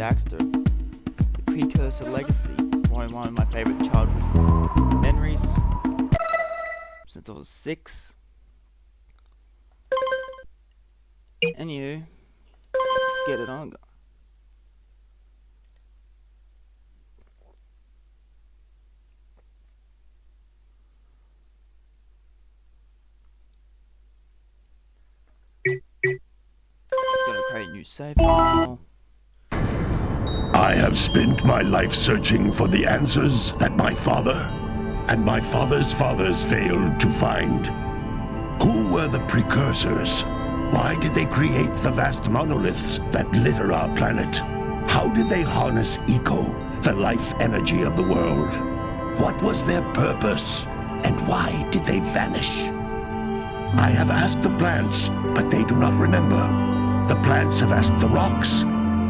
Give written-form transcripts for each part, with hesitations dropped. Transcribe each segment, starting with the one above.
and Daxter, the precursor legacy, one of my favorite childhood memories since I was 6. Anywho, let's get it on. Gonna create a new save file. I have spent my life searching for the answers that my father and my father's fathers failed to find. Who were the precursors? Why did they create the vast monoliths that litter our planet? How did they harness eco, the life energy of the world? What was their purpose? And why did they vanish? I have asked the plants, but they do not remember. The plants have asked the rocks,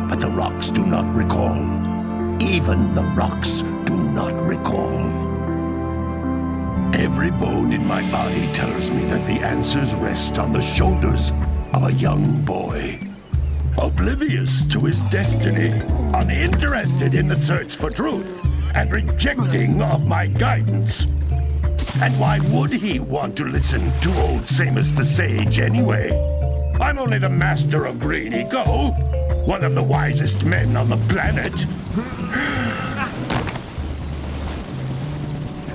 but the rocks do not recall. Even the rocks do not recall. Every bone in my body tells me that the answers rest on the shoulders of a young boy. Oblivious to his destiny, uninterested in the search for truth, and rejecting of my guidance. And why would he want to listen to old Samus the Sage anyway? I'm only the master of green eco, one of the wisest men on the planet.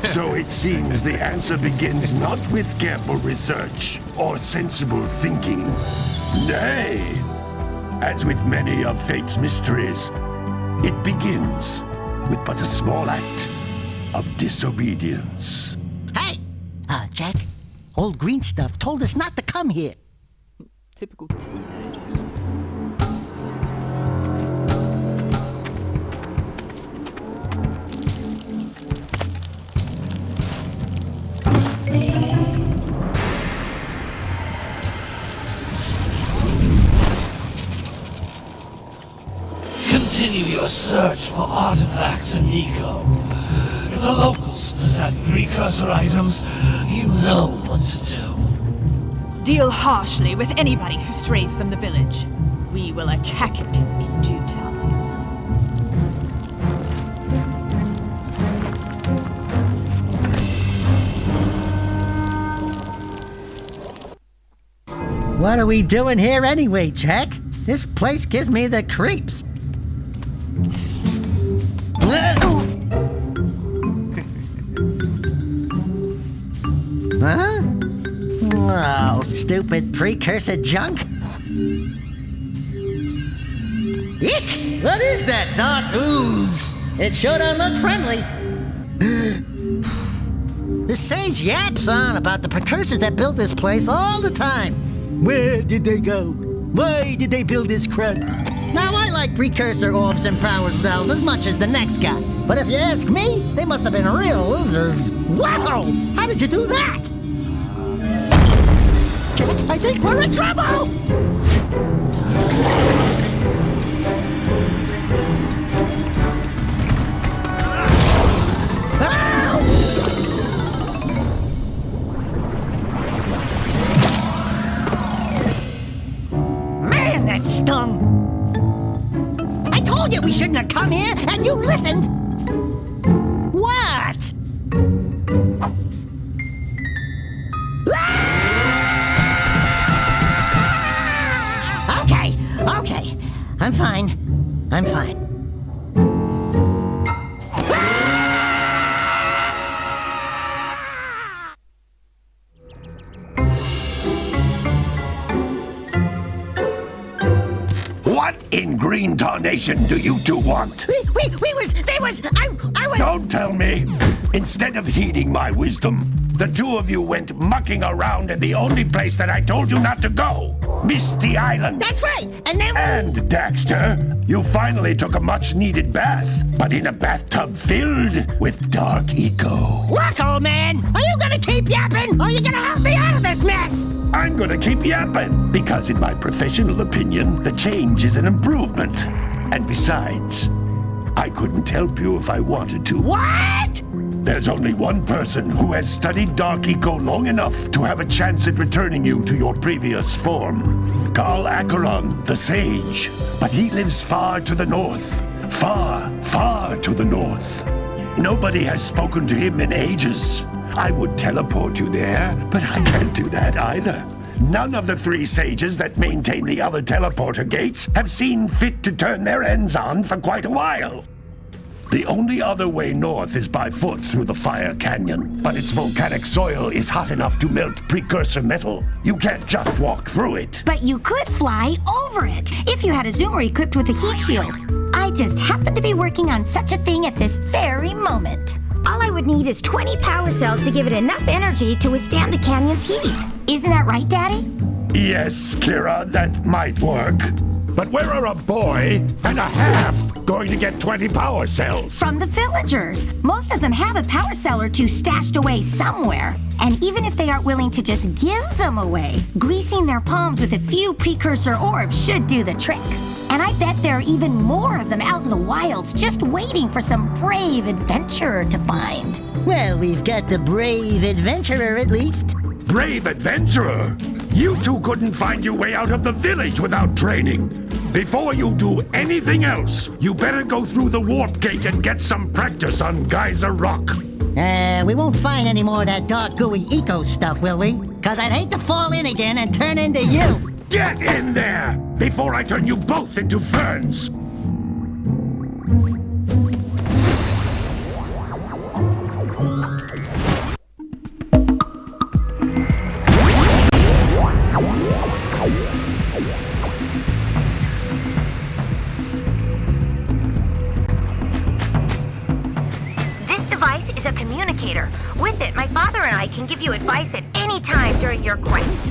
So it seems the answer begins not with careful research or sensible thinking. Nay, as with many of fate's mysteries, it begins with but a small act of disobedience. Hey! Jak, old green stuff told us not to come here. Typical teenagers. Continue your search for artifacts in Nico. If the locals possess precursor items, you know what to do. Deal harshly with anybody who strays from the village. We will attack it in due time. What are we doing here anyway, Jak? This place gives me the creeps. Huh? Oh, stupid precursor junk. Eek! What is that dark ooze? It sure don't look friendly. The sage yaps on about the precursors that built this place all the time. Where did they go? Why did they build this crud? Now, I like precursor orbs and power cells as much as the next guy. But if you ask me, they must have been real losers. Wow! How did you do that? Jak, I think we're in trouble! Man, that stung! I told you we shouldn't have come here, and you listened! What? Okay. I'm fine. What in green tarnation do you two want? I was... Don't tell me! Instead of heeding my wisdom, the two of you went mucking around in the only place that I told you not to go! Misty Island! That's right! And then... And, Daxter, you finally took a much-needed bath, but in a bathtub filled with dark eco. Look, old man! Are you gonna keep yapping, or are you gonna help me out of this mess? I'm gonna keep yapping, because in my professional opinion, the change is an improvement. And besides, I couldn't help you if I wanted to. What? There's only one person who has studied Dark Eco long enough to have a chance at returning you to your previous form. Gal Acheron, the sage, but he lives far to the north. Far, far to the north. Nobody has spoken to him in ages. I would teleport you there, but I can't do that either. None of the 3 sages that maintain the other teleporter gates have seen fit to turn their ends on for quite a while. The only other way north is by foot through the Fire Canyon, but its volcanic soil is hot enough to melt precursor metal. You can't just walk through it. But you could fly over it if you had a zoomer equipped with a heat shield. I just happen to be working on such a thing at this very moment. All I would need is 20 power cells to give it enough energy to withstand the canyon's heat. Isn't that right, Daddy? Yes, Kira, that might work. But where are a boy and a half going to get 20 power cells? From the villagers. Most of them have a power cell or 2 stashed away somewhere. And even if they aren't willing to just give them away, greasing their palms with a few precursor orbs should do the trick. And I bet there are even more of them out in the wilds just waiting for some brave adventurer to find. Well, we've got the brave adventurer at least. Brave adventurer? You 2 couldn't find your way out of the village without training. Before you do anything else, you better go through the warp gate and get some practice on Geyser Rock. We won't find any more of that dark gooey eco stuff, will we? 'Cause I'd hate to fall in again and turn into you. Get in there before I turn you both into ferns. With it, my father and I can give you advice at any time during your quest.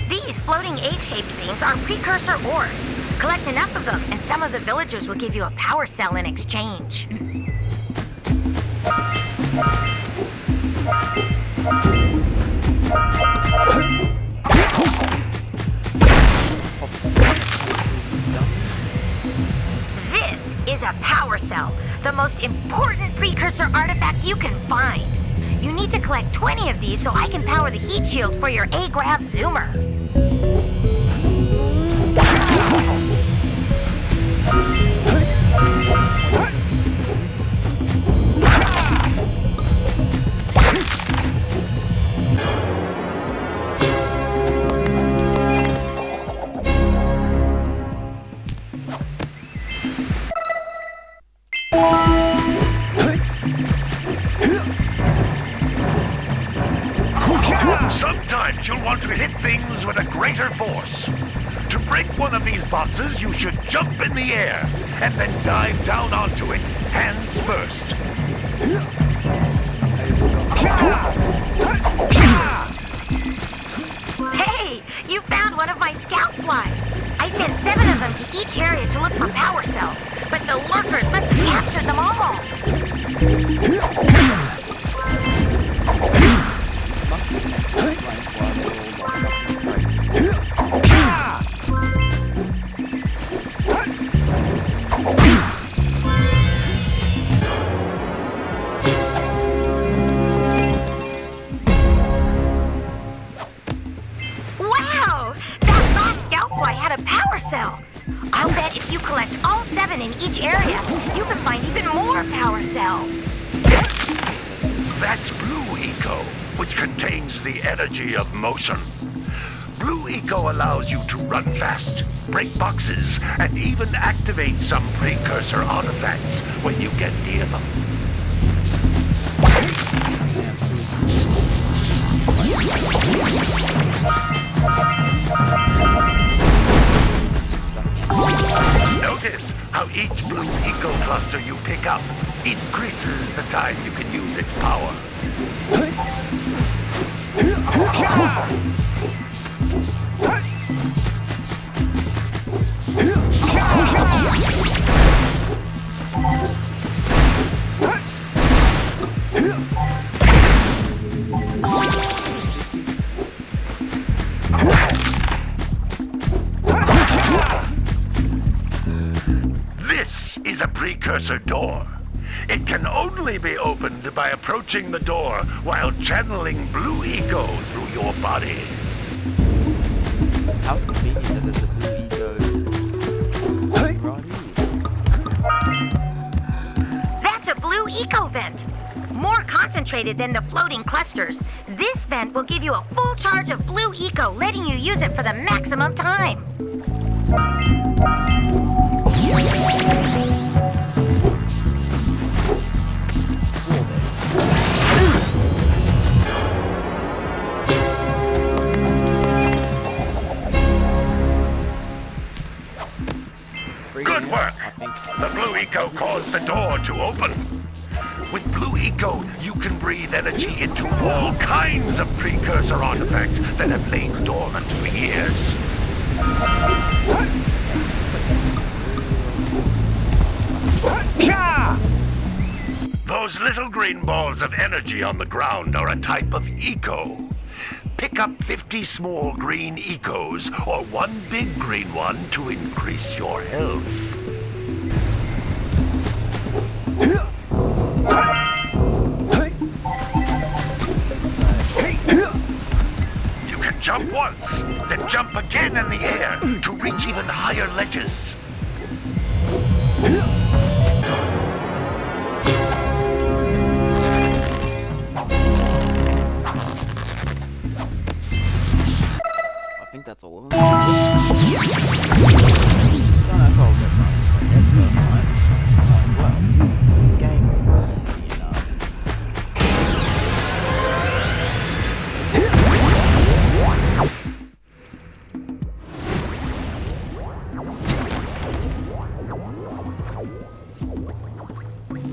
These floating egg-shaped things are precursor orbs. Collect enough of them, and some of the villagers will give you a power cell in exchange. Is a power cell, the most important precursor artifact you can find. You need to collect 20 of these so I can power the heat shield for your A-Grav zoomer. Sometimes you'll want to hit things with a greater force. To break one of these boxes, you should jump in the air and then dive down onto it, hands first. Hey, you found one of my scout flies. I sent 7 of them to each area to look for power cells, but the lurkers must have captured them all. Wow! That last scoutfly had a power cell. I'll bet if you collect all 7 in each area, you can find even more power cells. That's Blue Eco, which contains the energy of motion. Blue Eco allows you to run fast, break boxes, and even activate some precursor artifacts when you get near them. Notice how each Blue Eco cluster you pick up increases the time you can use its power. This is a precursor door. It can only be opened by approaching the door while channeling blue eco through your body. How convenient that there's a blue eco right here. That's a blue eco vent. More concentrated than the floating clusters. This vent will give you a full charge of blue eco, letting you use it for the maximum time. Good work! The blue eco caused the door to open. With blue eco, you can breathe energy into all kinds of precursor artifacts that have lain dormant for years. Those little green balls of energy on the ground are a type of eco. Pick up 50 small green ecos or one big green one to increase your health. You can jump once, then jump again in the air to reach even higher ledges. I think that's all of them. Don't have to all get well, the game's easy enough.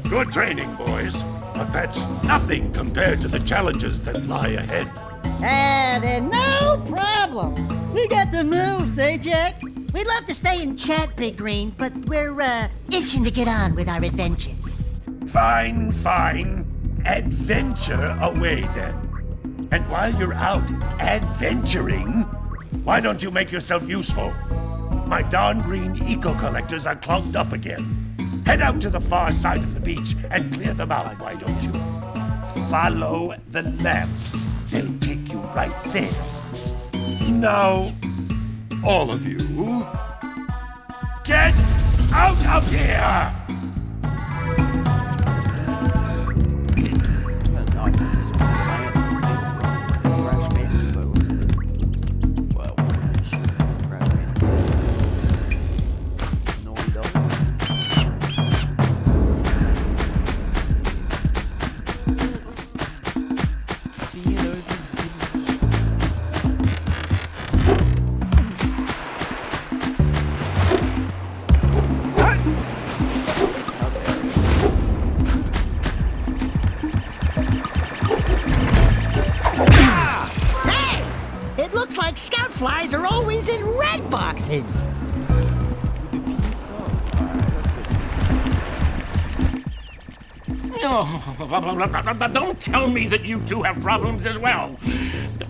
Good training, boys. But that's nothing compared to the challenges that lie ahead. Then no problem. We got the moves, eh, Jack? We'd love to stay and chat, Big Green, but we're, itching to get on with our adventures. Fine, fine. Adventure away then. And while you're out adventuring, why don't you make yourself useful? My darn green eco collectors are clogged up again. Head out to the far side of the beach and clear them out, why don't you? Follow the lamps. They'll take you right there. Now, all of you, get out of here! Flies are always in red boxes. Don't tell me that you two have problems as well.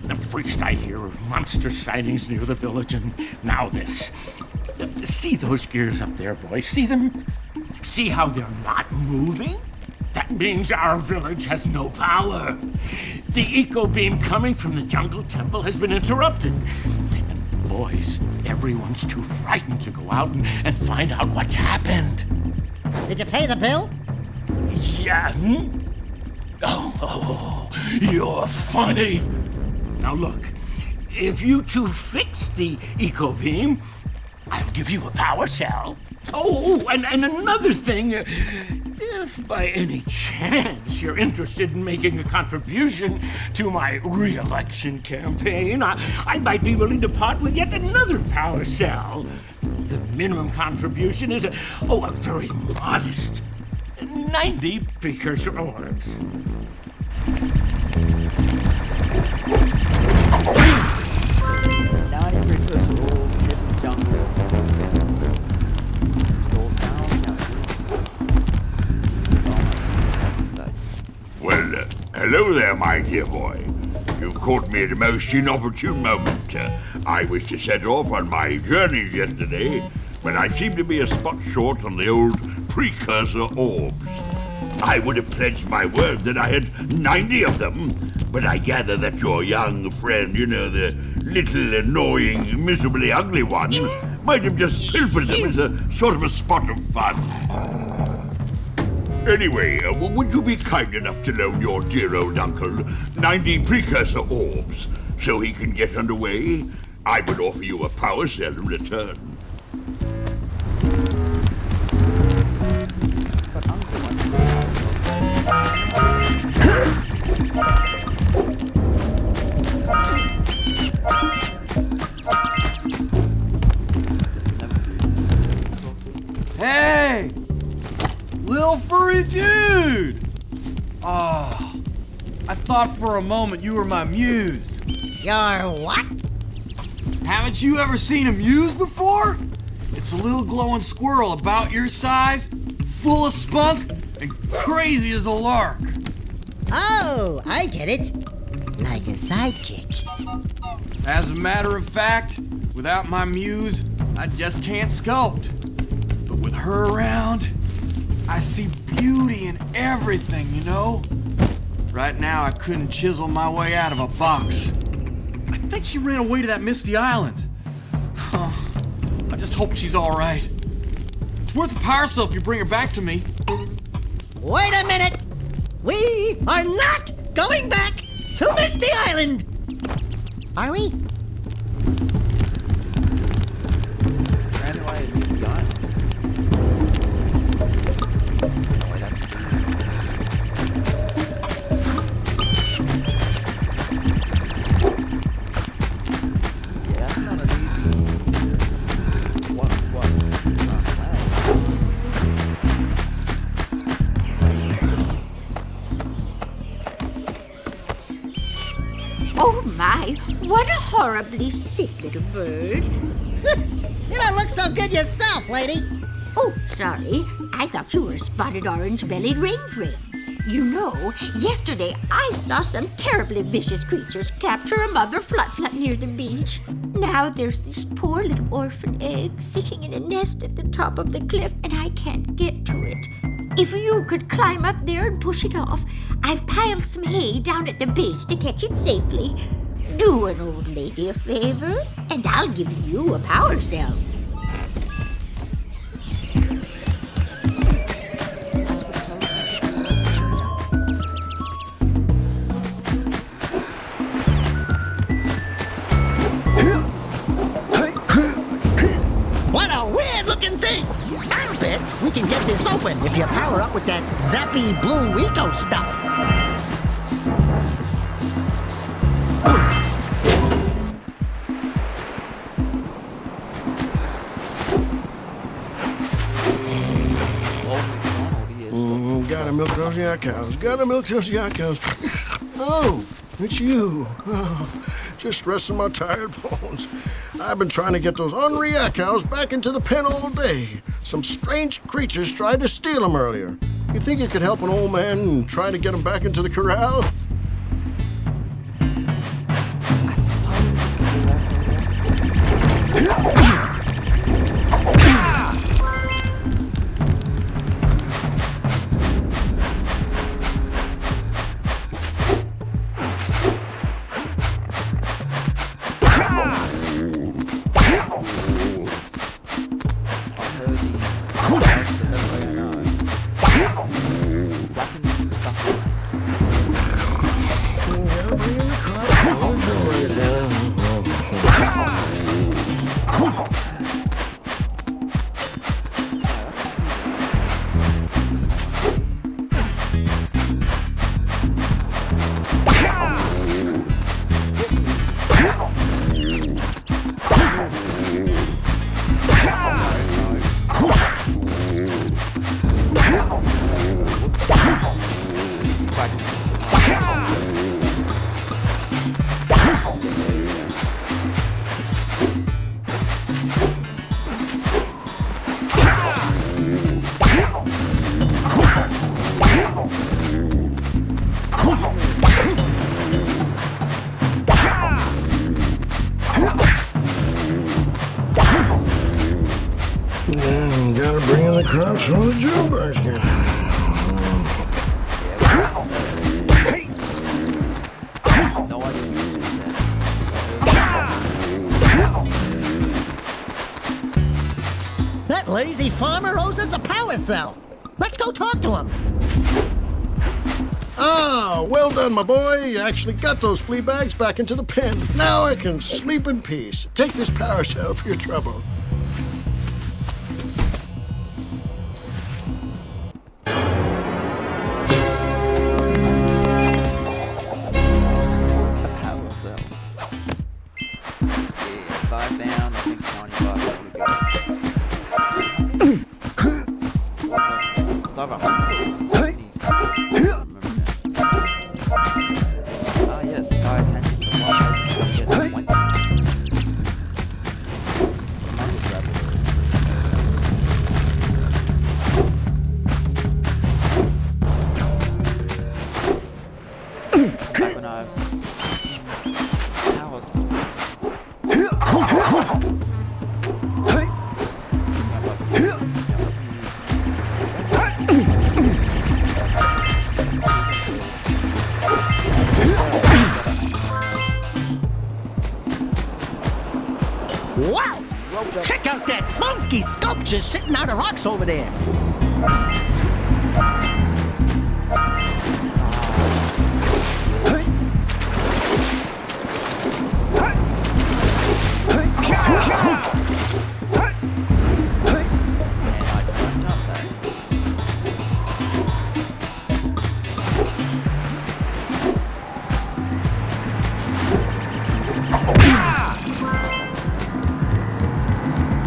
The first I hear of monster sightings near the village, and now this. See those gears up there, boys? See them? See how they're not moving? That means our village has no power. The eco beam coming from the jungle temple has been interrupted. And boys, everyone's too frightened to go out and find out what's happened. Did you pay the bill? Yeah. Oh, you're funny. Now look, if you two fix the eco beam, I'll give you a power cell. Oh, and another thing, if by any chance you're interested in making a contribution to my re-election campaign, I might be willing to part with yet another power cell. The minimum contribution is a very modest 90 precursor orbs. 90 precursor orbs, hit the jungle. Well, hello there, my dear boy. You've caught me at a most inopportune moment. I was to set off on my journeys yesterday, but I seem to be a spot short on the old precursor orbs. I would have pledged my word that I had 90 of them. But I gather that your young friend, you know, the little annoying, miserably ugly one, might have just pilfered them as a sort of a spot of fun. Anyway, would you be kind enough to loan your dear old uncle 90 precursor orbs so he can get underway? I would offer you a power cell in return. But Uncle wants to Hey! Lil furry dude! Oh, I thought for a moment you were my muse. Your what? Haven't you ever seen a muse before? It's a little glowing squirrel about your size, full of spunk, and crazy as a lark. Oh, I get it. Like a sidekick. As a matter of fact, without my muse, I just can't sculpt. But with her around, I see beauty in everything, you know? Right now, I couldn't chisel my way out of a box. I think she ran away to that misty island. I just hope she's all right. It's worth a power cell if you bring her back to me. Wait a minute! We are not going back to Misty Island! Are we? ran away to Misty Island. Oh, that's yeah, that's not an easy. What? Oh my, what a horribly sick little bird. You don't look so good yourself, lady. Oh, sorry. I thought you were a spotted orange-bellied rainframe. You know, yesterday I saw some terribly vicious creatures capture a mother flut-flut near the beach. Now there's this poor little orphan egg sitting in a nest at the top of the cliff, and I can't get to it. If you could climb up there and push it off, I've piled some hay down at the base to catch it safely. Do an old lady a favor, and I'll give you a power cell. What a weird-looking thing! I'll bet we can get this open if you power up with that zappy blue eco stuff. Gotta milk those yak cows. Gotta milk those yak cows. Oh, it's you. Oh, just resting my tired bones. I've been trying to get those ornery yak cows back into the pen all day. Some strange creatures tried to steal them earlier. You think you could help an old man and try to get them back into the corral? Gotta bring in the crops from the June basket. That lazy farmer owes us a power cell. Let's go talk to him. Ah, well done, my boy. You actually got those flea bags back into the pen. Now I can sleep in peace. Take this power cell for your trouble. A power cell. Yeah, 5 down, I think 95 would be good. It's over 100. Ah, yes, 5 hands to the one person get 20. When I've power Wow! Check out that funky sculpture sitting out of rocks over there.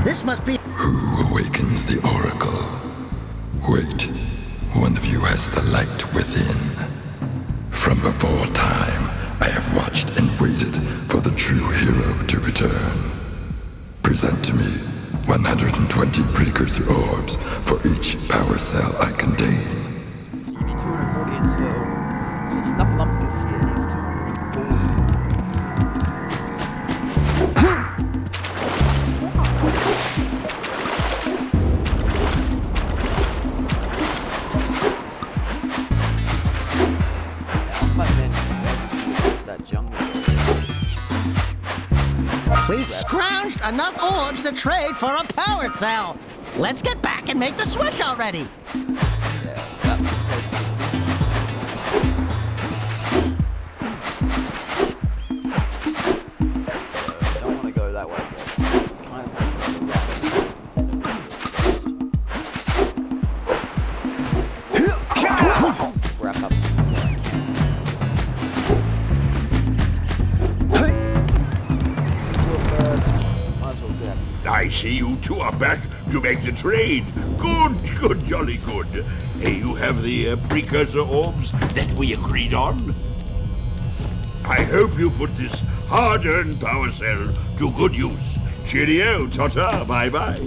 This must be... Who awakens the oracle? Wait, one of you has the light within. From before time, I have watched and waited for the true hero to return. Present to me 120 precursor orbs for each power cell I contain. You need 240 and 12. So Snuffleupagus here needs 240. We've scrounged enough orbs to trade for a power cell. Let's get back and make the switch already. Don't want to go that way. Kind of wrap up. I see you two are back to make the trade. Good, jolly good. You have the precursor orbs that we agreed on? I hope you put this hard-earned power cell to good use. Cheerio, ta-ta, bye-bye.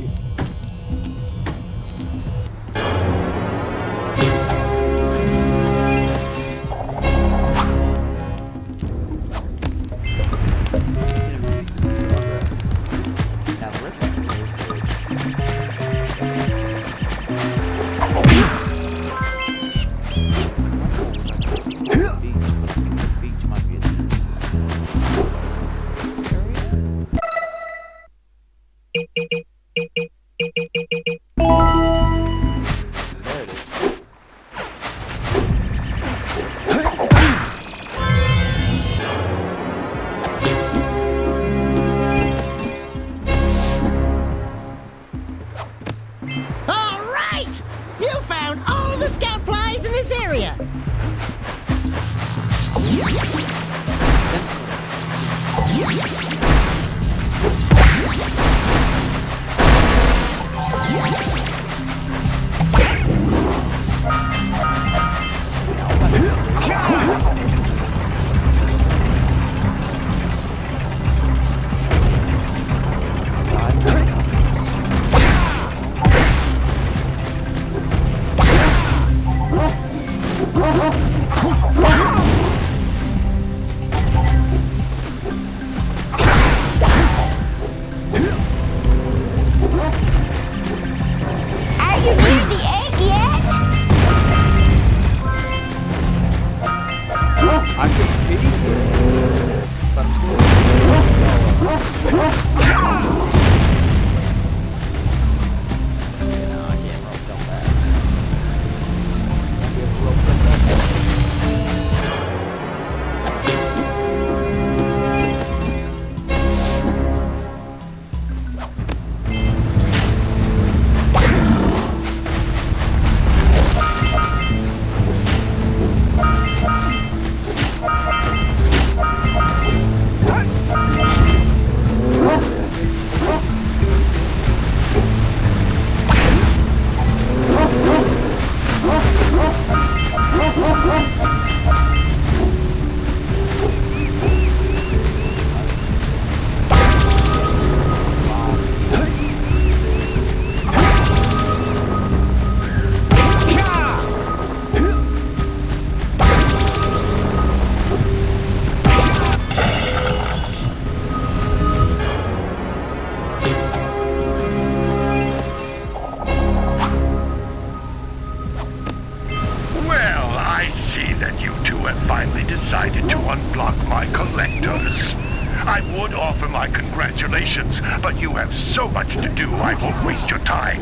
so much to do, I won't waste your time.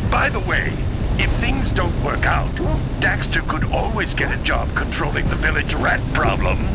By the way, if things don't work out, Daxter could always get a job controlling the village rat problem.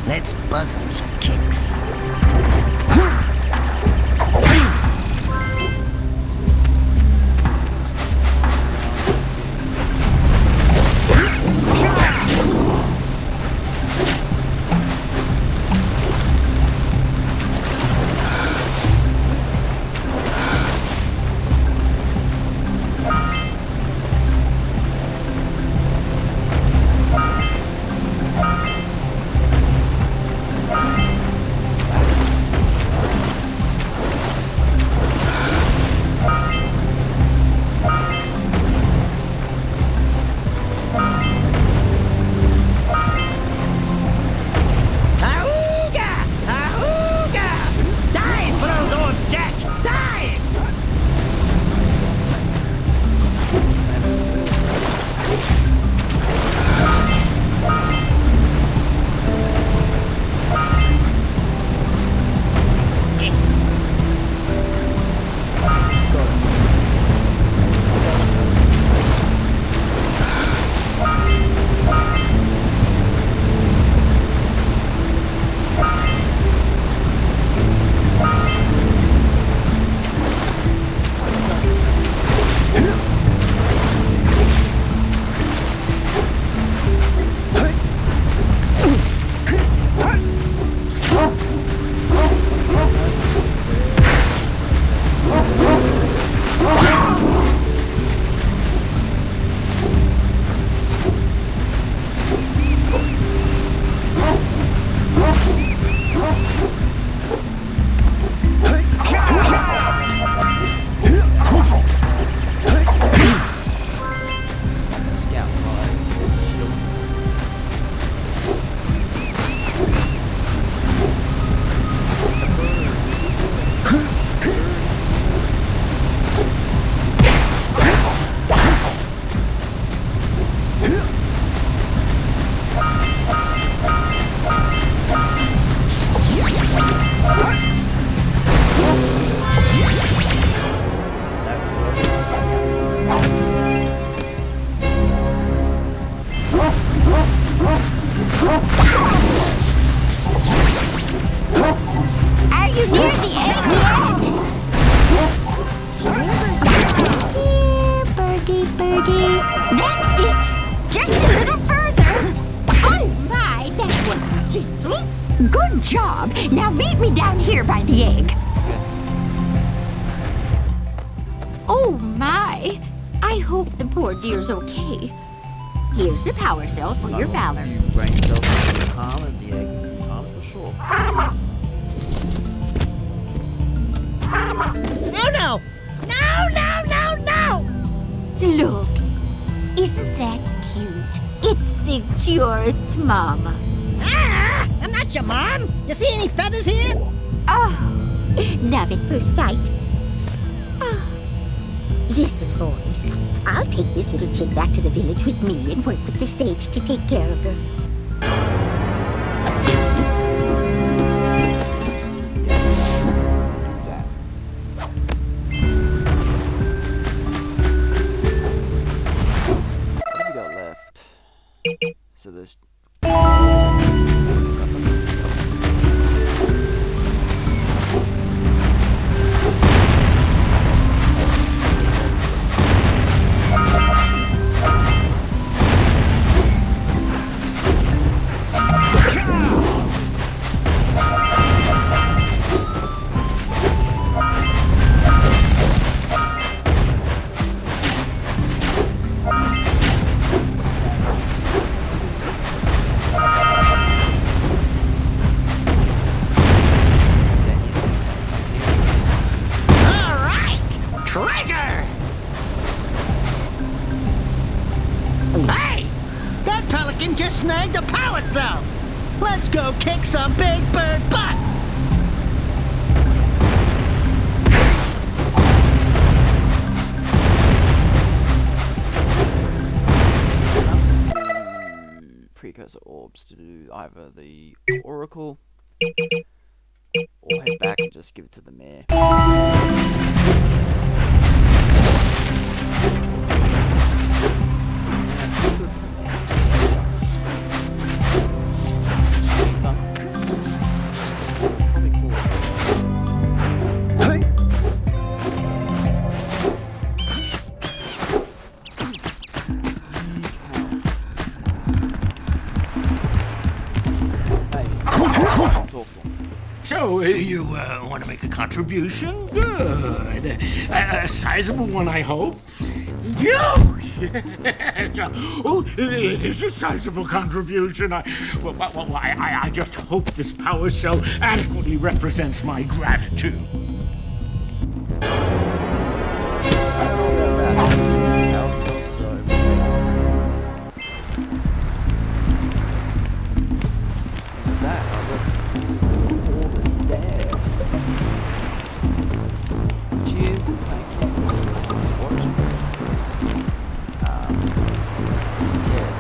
Let's buzz him for kicks. Are you near the egg yet? Here, birdie, birdie. That's it. Just a little further. Oh my, that was gentle. Good job. Now meet me down here by the egg. Oh my. I hope the poor dear's okay. Here's a power cell for your valor. You brain cells in your palm and the egg in your palm for sure. Oh no! No, no, no, no! Look, isn't that cute? It thinks you're its mama. Ah! I'm not your mom! You see any feathers here? Oh, love at first sight. Oh. Listen, boys, I'll take this little chick back to the village with me and work with the sage to take care of her. What have we got left? So there's... Treasure! Hey! That pelican just snagged a power cell! Let's go kick some big bird butt! Precursor orbs to do either the Oracle or head back and just give it to the mayor. So, you want to make a contribution? Good. A sizable one, I hope. Yes. Oh, it is a sizable contribution. I just hope this power cell adequately represents my gratitude. Cheers and thank you for watching. Yeah,